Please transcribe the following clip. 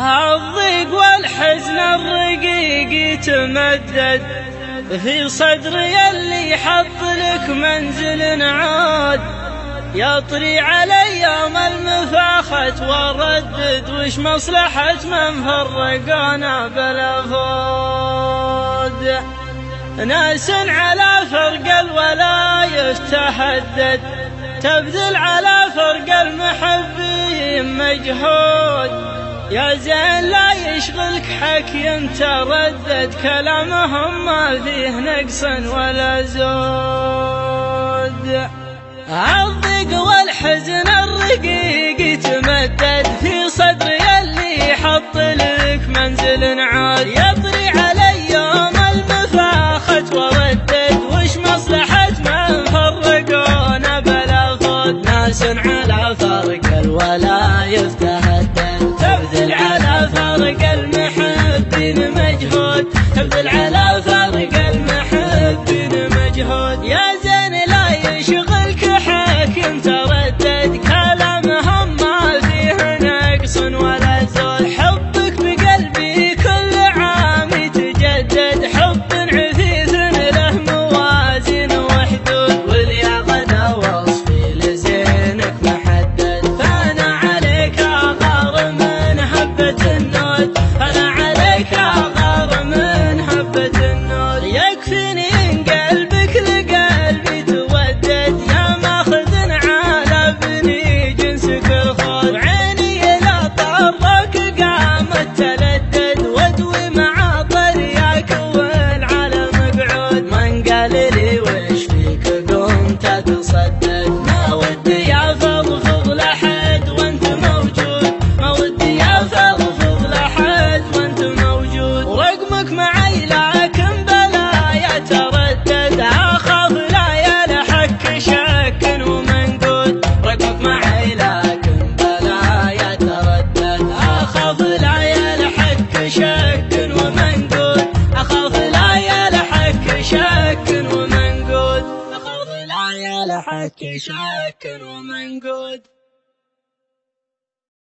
الضيق والحزن الرقيق يتمدد في صدري اللي حط لك منزل عاد، يطري علي يوم المفاخة واردد وش مصلحة من فرقانا بالافراد. ناس على فرق الولاية تهدد، تبذل على فرق المحبين مجهود، يا زين لا يشغلك حكي تردد، كلامهم ما فيه نقص ولا زود. الضيق والحزن الرقيق يتمدد في صدري اللي حط لك منزل عاد، يطري علي يوم المفاخة وردد وش مصلحة من فرقونا بالافراد. ناس على فرق الولاية تهدد، تبذل على فرق المحبين مجهود، تبذل على فرق المحبين مجهود، يا زين لا يشغلك حاكم تردد، كلامهم ما فيه نقص ولا زود. حبك بقلبي كل عام يتجدد، حب عفيف له موازين وحدود، واليقظة وصفي لزينك محدد، فانا عليك اغار من هبة النود، انا عليك اغار من هبة النود. يكفيني ان قلبك لقلبي تودد، يا ماخذ على بني جنسك الخود، عيني لا طرك قامت تلدد، وادوي مع طرياك والعلى مقعود. من قال لي وش فيك قمت تصدد، ما ودي افضفض لحد وانت موجود، ما ودي افضفض لحد وانت موجود. ورقمك معي لكن بلايا تردد، اخاف لا يلحق شك ومنقود. رقمك معي لكن بلايا تردد، اخاف لا يلحق شك ومنقود، اخاف لا يلحق شك ومنقود، اخاف لا يلحق شك ومنقود.